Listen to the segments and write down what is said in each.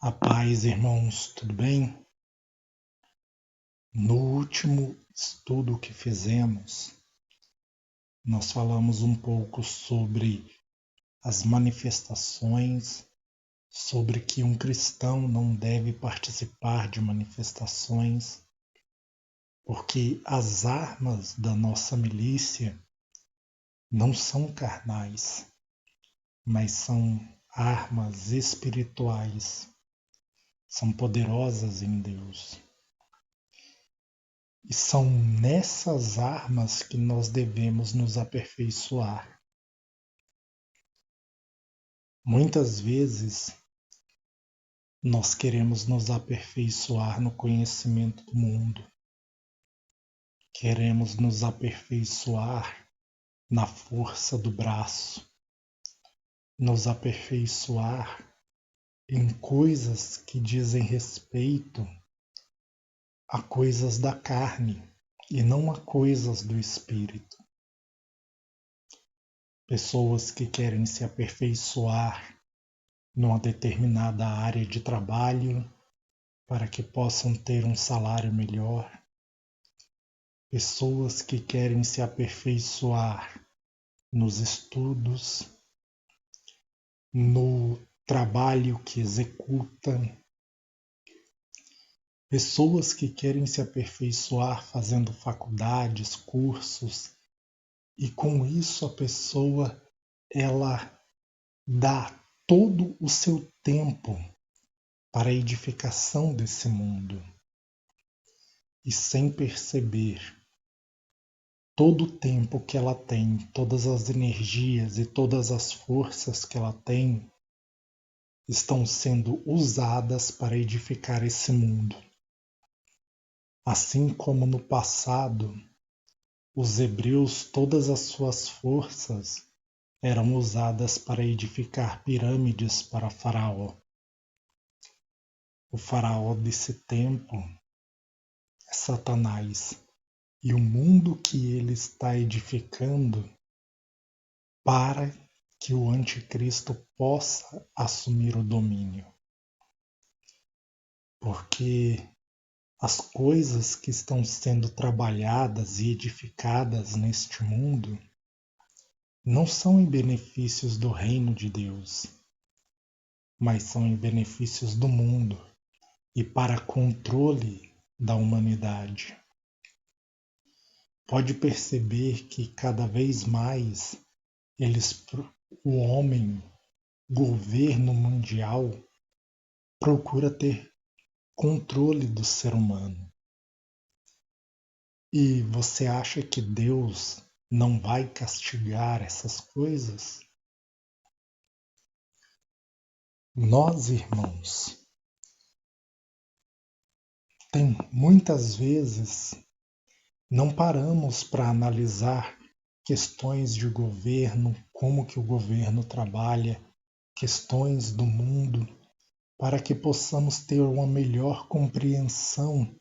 A paz, irmãos, tudo bem? No último estudo que fizemos, nós falamos um pouco sobre as manifestações, sobre que um cristão não deve participar de manifestações, porque as armas da nossa milícia não são carnais, mas são armas espirituais, são poderosas em Deus. E são nessas armas que nós devemos nos aperfeiçoar. Muitas vezes nós queremos nos aperfeiçoar no conhecimento do mundo, queremos nos aperfeiçoar na força do braço, nos aperfeiçoar em coisas que dizem respeito a coisas da carne e não a coisas do espírito. Pessoas que querem se aperfeiçoar numa determinada área de trabalho para que possam ter um salário melhor. Pessoas que querem se aperfeiçoar nos estudos, no trabalho que executam. Pessoas que querem se aperfeiçoar fazendo faculdades, cursos, e com isso a pessoa ela dá todo o seu tempo para a edificação desse mundo. E sem perceber, todo o tempo que ela tem, todas as energias e todas as forças que ela tem, estão sendo usadas para edificar esse mundo. Assim como no passado, os hebreus, todas as suas forças eram usadas para edificar pirâmides para Faraó. O Faraó desse tempo é Satanás e o mundo que ele está edificando para que o anticristo possa assumir o domínio. Porque as coisas que estão sendo trabalhadas e edificadas neste mundo não são em benefícios do reino de Deus, mas são em benefícios do mundo e para controle da humanidade. Pode perceber que cada vez mais o homem, governo mundial, procura ter controle do ser humano. E você acha que Deus não vai castigar essas coisas? Nós, irmãos, muitas vezes não paramos para analisar questões de governo, como que o governo trabalha, questões do mundo, para que possamos ter uma melhor compreensão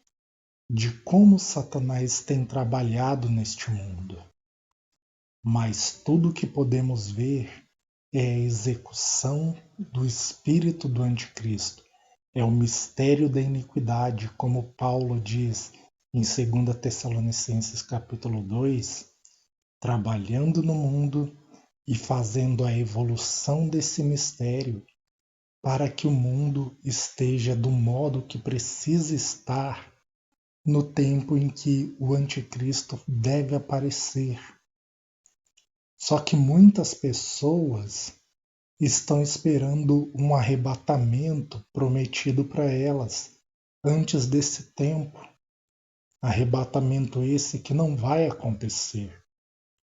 de como Satanás tem trabalhado neste mundo. Mas tudo o que podemos ver é a execução do espírito do anticristo. É o mistério da iniquidade, como Paulo diz em 2 Tessalonicenses capítulo 2, trabalhando no mundo e fazendo a evolução desse mistério para que o mundo esteja do modo que precisa estar no tempo em que o anticristo deve aparecer. Só que muitas pessoas estão esperando um arrebatamento prometido para elas antes desse tempo. Arrebatamento esse que não vai acontecer,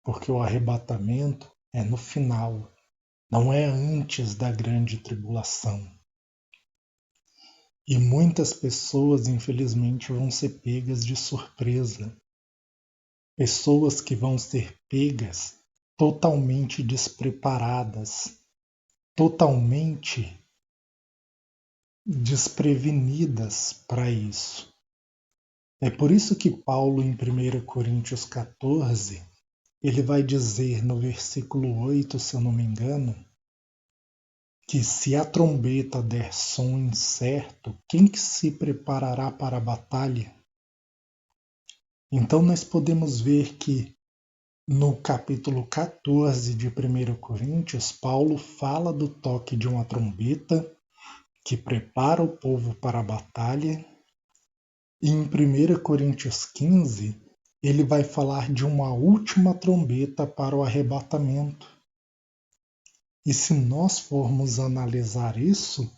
porque o arrebatamento é no final, não é antes da grande tribulação. E muitas pessoas, infelizmente, vão ser pegas de surpresa. Pessoas que vão ser pegas totalmente despreparadas, totalmente desprevenidas para isso. É por isso que Paulo, em 1 Coríntios 14, ele vai dizer no versículo 8, se eu não me engano, que se a trombeta der som incerto, quem que se preparará para a batalha? Então nós podemos ver que no capítulo 14 de 1 Coríntios, Paulo fala do toque de uma trombeta que prepara o povo para a batalha. E em 1 Coríntios 15, ele vai falar de uma última trombeta para o arrebatamento. E se nós formos analisar isso,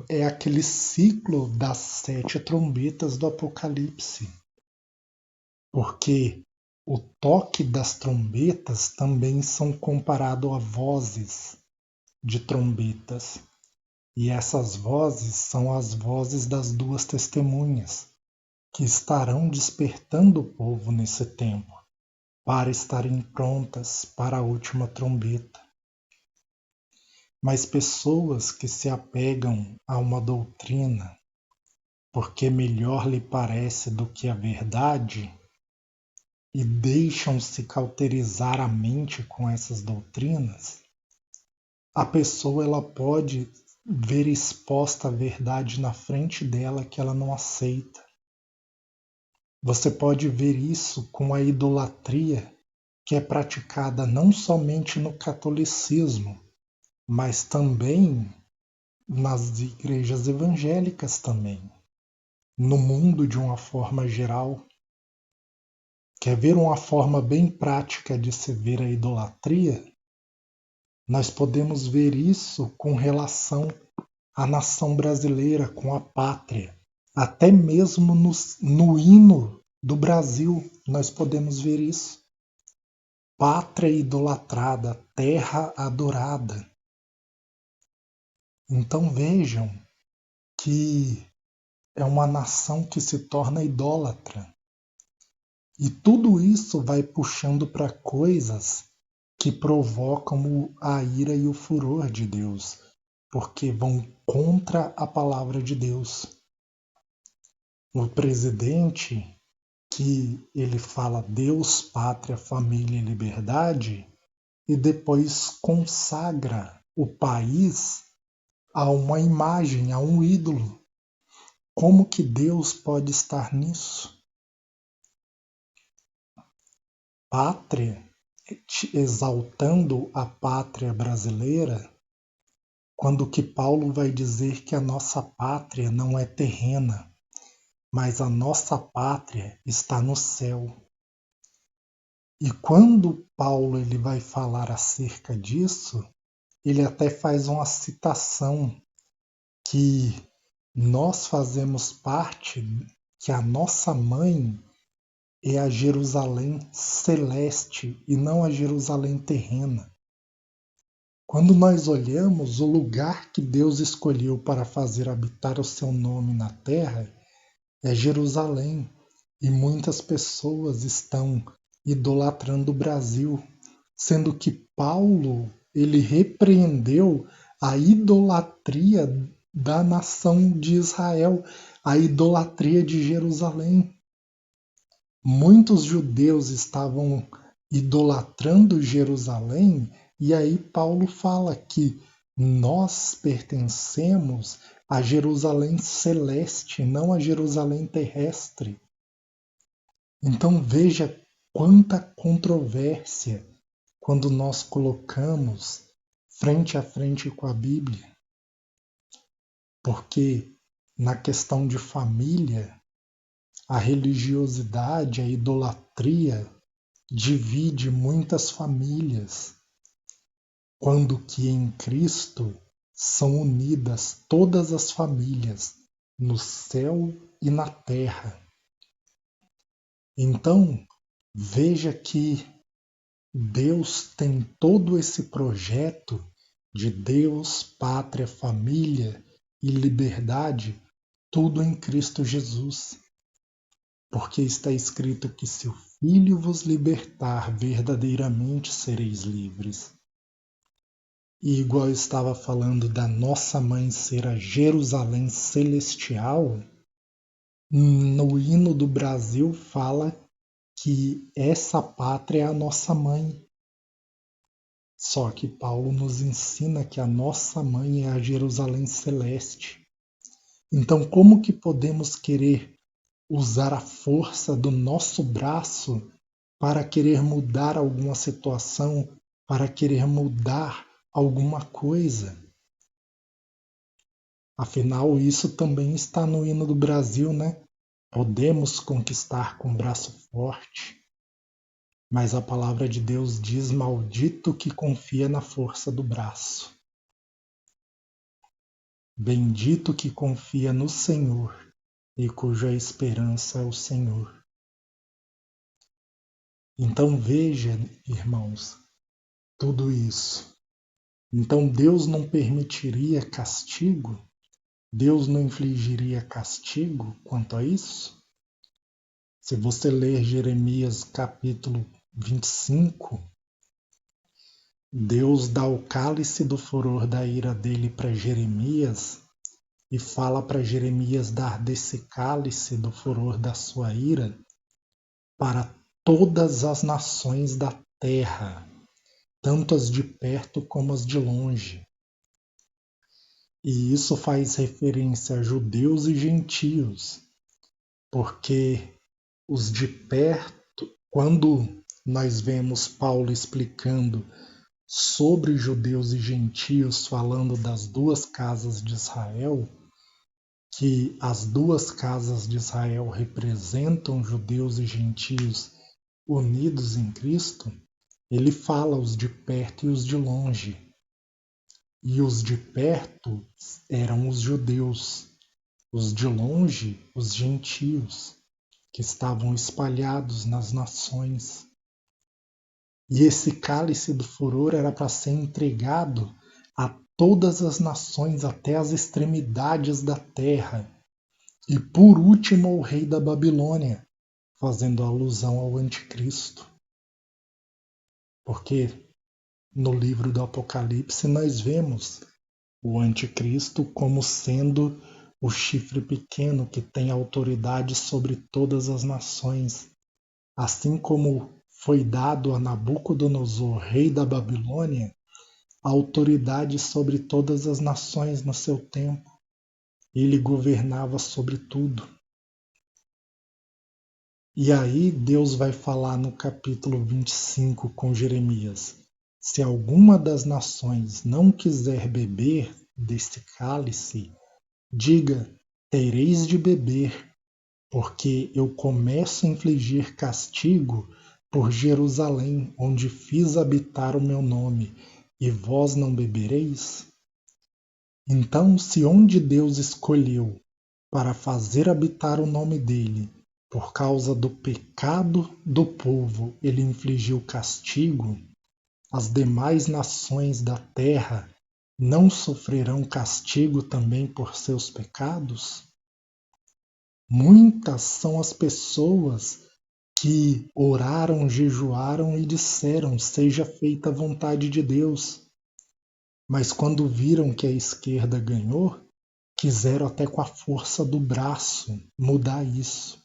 é aquele ciclo das 7 trombetas do Apocalipse. Porque o toque das trombetas também são comparados a vozes de trombetas. E essas vozes são as vozes das duas testemunhas, que estarão despertando o povo nesse tempo, para estarem prontas para a última trombeta. Mas pessoas que se apegam a uma doutrina porque melhor lhe parece do que a verdade e deixam-se cauterizar a mente com essas doutrinas, a pessoa ela pode ver exposta a verdade na frente dela que ela não aceita. Você pode ver isso com a idolatria que é praticada não somente no catolicismo, mas também nas igrejas evangélicas também, no mundo de uma forma geral. Quer ver uma forma bem prática de se ver a idolatria? Nós podemos ver isso com relação à nação brasileira, com a pátria. Até mesmo no hino do Brasil nós podemos ver isso. Pátria idolatrada, terra adorada. Então vejam que é uma nação que se torna idólatra. E tudo isso vai puxando para coisas que provocam a ira e o furor de Deus, porque vão contra a palavra de Deus. O presidente, que ele fala Deus, pátria, família e liberdade, e depois consagra o país a uma imagem, a um ídolo. Como que Deus pode estar nisso? Pátria, exaltando a pátria brasileira, quando que Paulo vai dizer que a nossa pátria não é terrena, mas a nossa pátria está no céu. E quando Paulo ele vai falar acerca disso, ele até faz uma citação que nós fazemos parte, que a nossa mãe é a Jerusalém celeste e não a Jerusalém terrena. Quando nós olhamos o lugar que Deus escolheu para fazer habitar o seu nome na terra, é Jerusalém, e muitas pessoas estão idolatrando o Brasil, sendo que Paulo ele repreendeu a idolatria da nação de Israel, a idolatria de Jerusalém. Muitos judeus estavam idolatrando Jerusalém, e aí Paulo fala que nós pertencemos a Jerusalém celeste, não a Jerusalém terrestre. Então veja quanta controvérsia quando nós colocamos frente a frente com a Bíblia. Porque na questão de família, a religiosidade, a idolatria divide muitas famílias, quando que em Cristo são unidas todas as famílias no céu e na terra. Então, veja que Deus tem todo esse projeto de Deus, pátria, família e liberdade, tudo em Cristo Jesus. Porque está escrito que se o Filho vos libertar, verdadeiramente sereis livres. E igual eu estava falando da nossa mãe ser a Jerusalém celestial, no hino do Brasil fala que essa pátria é a nossa mãe. Só que Paulo nos ensina que a nossa mãe é a Jerusalém celeste. Então, como que podemos querer usar a força do nosso braço para querer mudar alguma situação, para querer mudar alguma coisa? Afinal, isso também está no hino do Brasil, né? Podemos conquistar com braço forte, mas a palavra de Deus diz: maldito que confia na força do braço. Bendito que confia no Senhor e cuja esperança é o Senhor. Então veja, irmãos, tudo isso. Então Deus não permitiria castigo? Deus não infligiria castigo quanto a isso? Se você ler Jeremias capítulo 25, Deus dá o cálice do furor da ira dele para Jeremias e fala para Jeremias dar desse cálice do furor da sua ira para todas as nações da terra, tanto as de perto como as de longe. E isso faz referência a judeus e gentios, porque os de perto, quando nós vemos Paulo explicando sobre judeus e gentios, falando das duas casas de Israel, que as duas casas de Israel representam judeus e gentios unidos em Cristo, ele fala os de perto e os de longe. E os de perto eram os judeus, os de longe, os gentios, que estavam espalhados nas nações. E esse cálice do furor era para ser entregado a todas as nações até as extremidades da terra. E por último ao rei da Babilônia, fazendo alusão ao anticristo. Porque no livro do Apocalipse nós vemos o anticristo como sendo o chifre pequeno que tem autoridade sobre todas as nações, assim como foi dado a Nabucodonosor, rei da Babilônia, a autoridade sobre todas as nações no seu tempo. Ele governava sobre tudo. E aí Deus vai falar no capítulo 25 com Jeremias: se alguma das nações não quiser beber deste cálice, diga: tereis de beber, porque eu começo a infligir castigo por Jerusalém, onde fiz habitar o meu nome, e vós não bebereis? Então, se onde Deus escolheu para fazer habitar o nome dele, por causa do pecado do povo, ele infligiu castigo, as demais nações da terra não sofrerão castigo também por seus pecados? Muitas são as pessoas que oraram, jejuaram e disseram: seja feita a vontade de Deus. Mas quando viram que a esquerda ganhou, quiseram até com a força do braço mudar isso.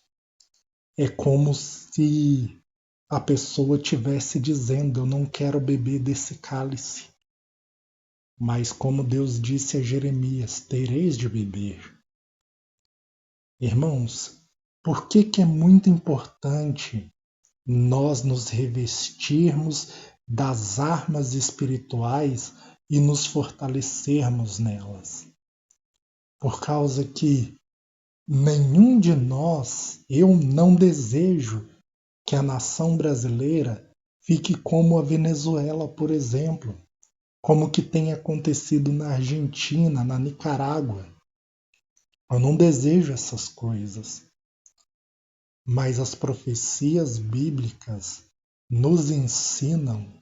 É como se a pessoa estivesse dizendo: eu não quero beber desse cálice. Mas como Deus disse a Jeremias: tereis de beber. Irmãos, por que é muito importante nós nos revestirmos das armas espirituais e nos fortalecermos nelas? Por causa que nenhum de nós, eu não desejo que a nação brasileira fique como a Venezuela, por exemplo, como que tem acontecido na Argentina, na Nicarágua. Eu não desejo essas coisas. Mas as profecias bíblicas nos ensinam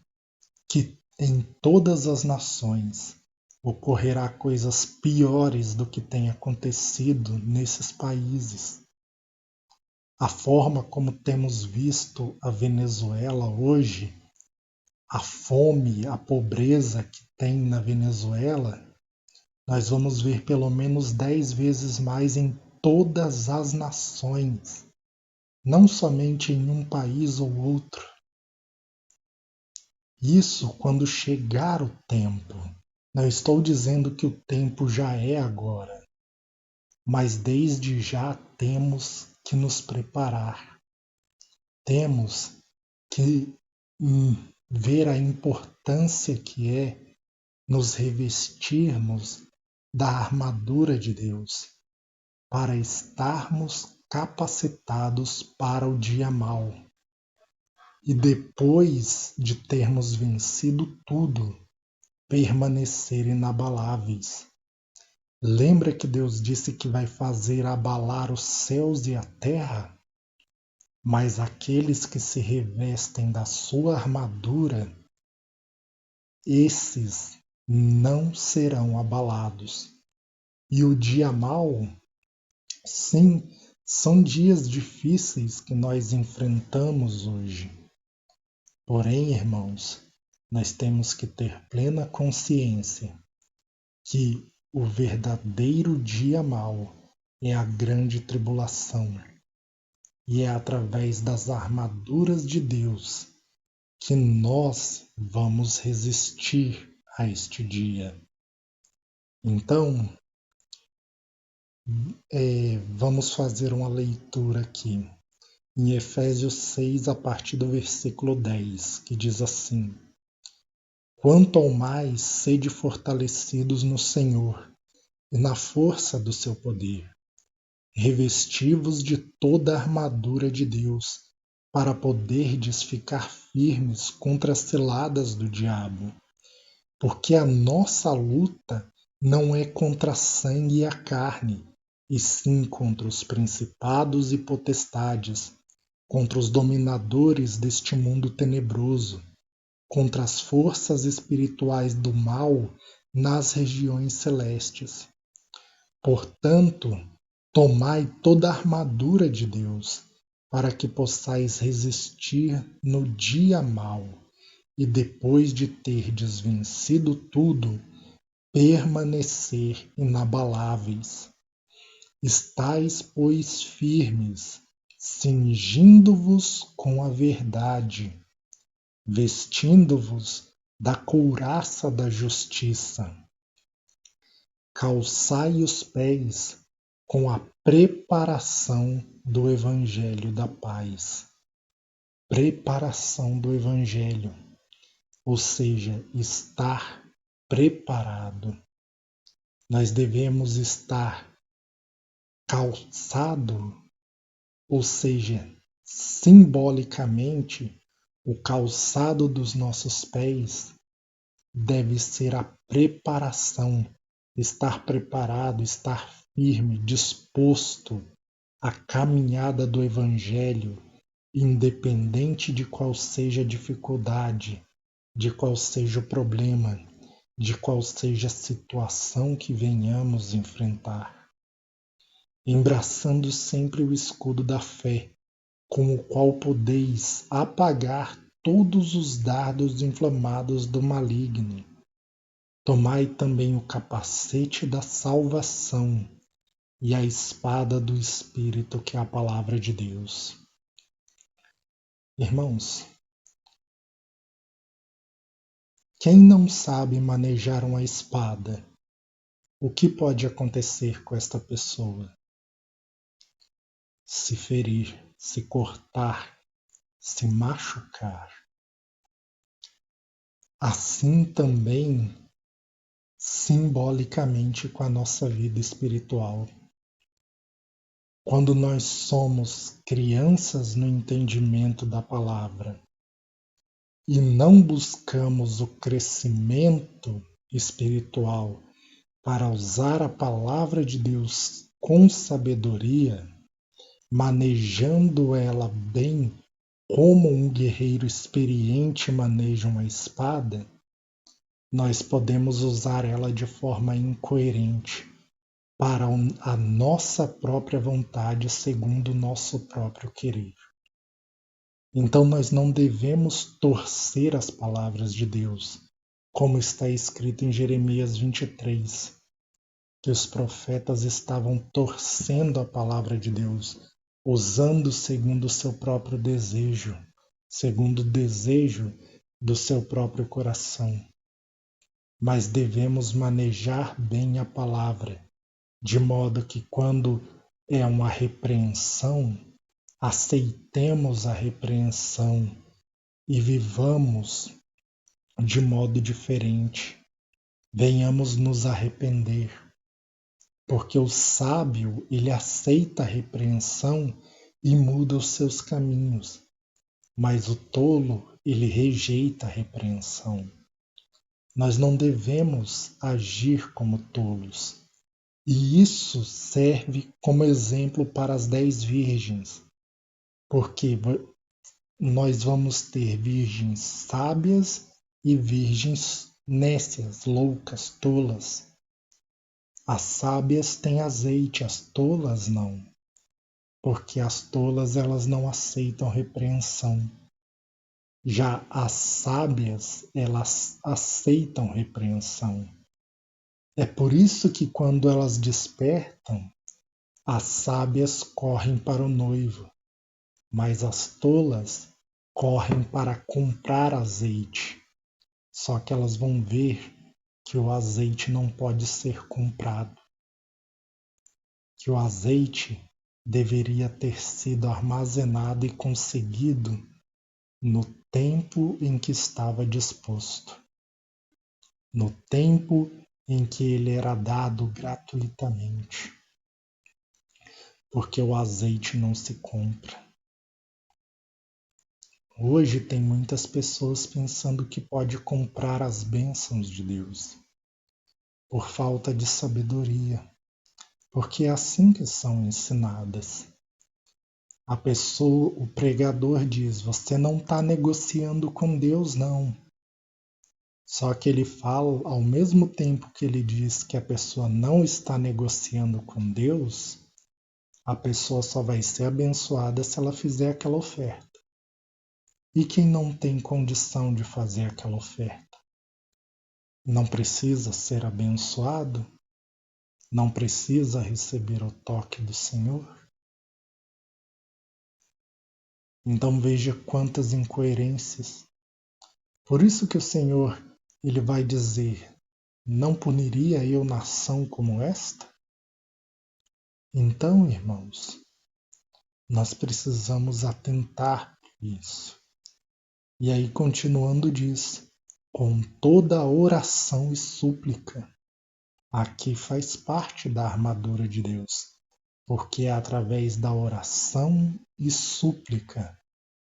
que em todas as nações ocorrerá coisas piores do que tem acontecido nesses países. A forma como temos visto a Venezuela hoje, a fome, a pobreza que tem na Venezuela, nós vamos ver pelo menos 10 vezes mais em todas as nações, não somente em um país ou outro. Isso quando chegar o tempo. Não estou dizendo que o tempo já é agora, mas desde já temos que nos preparar. Temos que ver a importância que é nos revestirmos da armadura de Deus, para estarmos capacitados para o dia mau. E depois de termos vencido tudo, permanecer inabaláveis. Lembra que Deus disse que vai fazer abalar os céus e a terra? Mas aqueles que se revestem da sua armadura, esses não serão abalados. E o dia mau, sim, são dias difíceis que nós enfrentamos hoje. Porém, irmãos, nós temos que ter plena consciência que o verdadeiro dia mau é a grande tribulação, e é através das armaduras de Deus que nós vamos resistir a este dia. Então, vamos fazer uma leitura aqui em Efésios 6, a partir do versículo 10, que diz assim: Quanto ao mais, sede fortalecidos no Senhor e na força do seu poder. Revesti-vos de toda a armadura de Deus, para poderdes ficar firmes contra as ciladas do diabo. Porque a nossa luta não é contra a sangue e a carne, e sim contra os principados e potestades, contra os dominadores deste mundo tenebroso, contra as forças espirituais do mal nas regiões celestes. Portanto, tomai toda a armadura de Deus, para que possais resistir no dia mau, e depois de terdes vencido tudo, permanecer inabaláveis. Estais, pois, firmes, cingindo-vos com a verdade, vestindo-vos da couraça da justiça. Calçai os pés com a preparação do Evangelho da paz. Preparação do Evangelho, ou seja, estar preparado. Nós devemos estar calçado, ou seja, simbolicamente, o calçado dos nossos pés deve ser a preparação, estar preparado, estar firme, disposto à caminhada do Evangelho, independente de qual seja a dificuldade, de qual seja o problema, de qual seja a situação que venhamos enfrentar. Embraçando sempre o escudo da fé, com o qual podeis apagar todos os dardos inflamados do maligno. Tomai também o capacete da salvação e a espada do Espírito, que é a palavra de Deus. Irmãos, quem não sabe manejar uma espada, o que pode acontecer com esta pessoa? Se ferir, se cortar, se machucar. Assim também, simbolicamente, com a nossa vida espiritual. Quando nós somos crianças no entendimento da palavra e não buscamos o crescimento espiritual para usar a palavra de Deus com sabedoria, manejando ela bem como um guerreiro experiente maneja uma espada, nós podemos usar ela de forma incoerente para a nossa própria vontade, segundo o nosso próprio querer. Então nós não devemos torcer as palavras de Deus, como está escrito em Jeremias 23, que os profetas estavam torcendo a palavra de Deus, usando segundo o seu próprio desejo, segundo o desejo do seu próprio coração, mas devemos manejar bem a palavra, de modo que quando é uma repreensão, aceitemos a repreensão e vivamos de modo diferente. Venhamos nos arrepender, porque o sábio, ele aceita a repreensão e muda os seus caminhos, mas o tolo, ele rejeita a repreensão. Nós não devemos agir como tolos. E isso serve como exemplo para as 10 virgens, porque nós vamos ter virgens sábias e virgens nécias, loucas, tolas. As sábias têm azeite, as tolas não, porque as tolas elas não aceitam repreensão. Já as sábias, elas aceitam repreensão. É por isso que quando elas despertam, as sábias correm para o noivo, mas as tolas correm para comprar azeite. Só que elas vão ver que o azeite não pode ser comprado, que o azeite deveria ter sido armazenado e conseguido no tempo em que estava disposto, no tempo em que ele era dado gratuitamente, porque o azeite não se compra. Hoje tem muitas pessoas pensando que pode comprar as bênçãos de Deus, por falta de sabedoria, porque é assim que são ensinadas. A pessoa, o pregador diz, você não está negociando com Deus, não. Só que ele fala, ao mesmo tempo que ele diz que a pessoa não está negociando com Deus, a pessoa só vai ser abençoada se ela fizer aquela oferta. E quem não tem condição de fazer aquela oferta? Não precisa ser abençoado? Não precisa receber o toque do Senhor? Então veja quantas incoerências. Por isso que o Senhor, ele vai dizer, não puniria eu nação como esta? Então, irmãos, nós precisamos atentar para isso. E aí, continuando, diz, com toda oração e súplica. Aqui faz parte da armadura de Deus, porque é através da oração e súplica,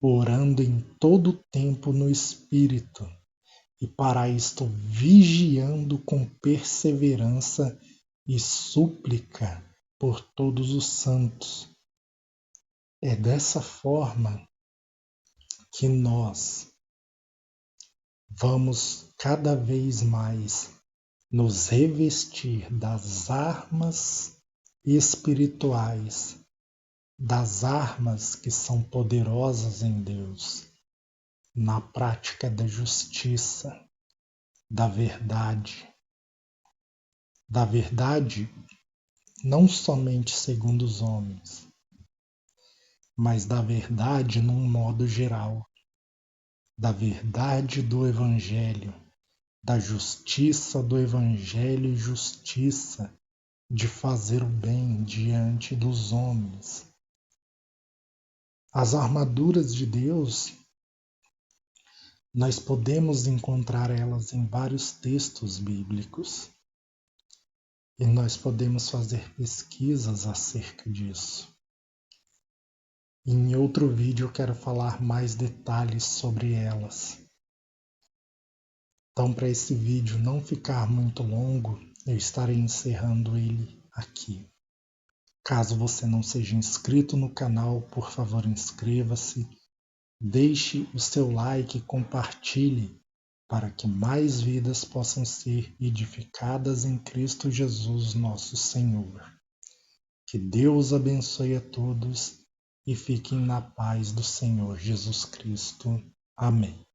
orando em todo tempo no Espírito, e para isto vigiando com perseverança e súplica por todos os santos. É dessa forma que nós vamos cada vez mais nos revestir das armas espirituais, das armas que são poderosas em Deus, na prática da justiça, da verdade não somente segundo os homens, mas da verdade num modo geral, da verdade do Evangelho, da justiça do Evangelho e justiça de fazer o bem diante dos homens. As armaduras de Deus, nós podemos encontrar elas em vários textos bíblicos e nós podemos fazer pesquisas acerca disso. Em outro vídeo eu quero falar mais detalhes sobre elas. Então, para esse vídeo não ficar muito longo, eu estarei encerrando ele aqui. Caso você não seja inscrito no canal, por favor inscreva-se, deixe o seu like e compartilhe para que mais vidas possam ser edificadas em Cristo Jesus, nosso Senhor. Que Deus abençoe a todos e fiquem na paz do Senhor Jesus Cristo. Amém.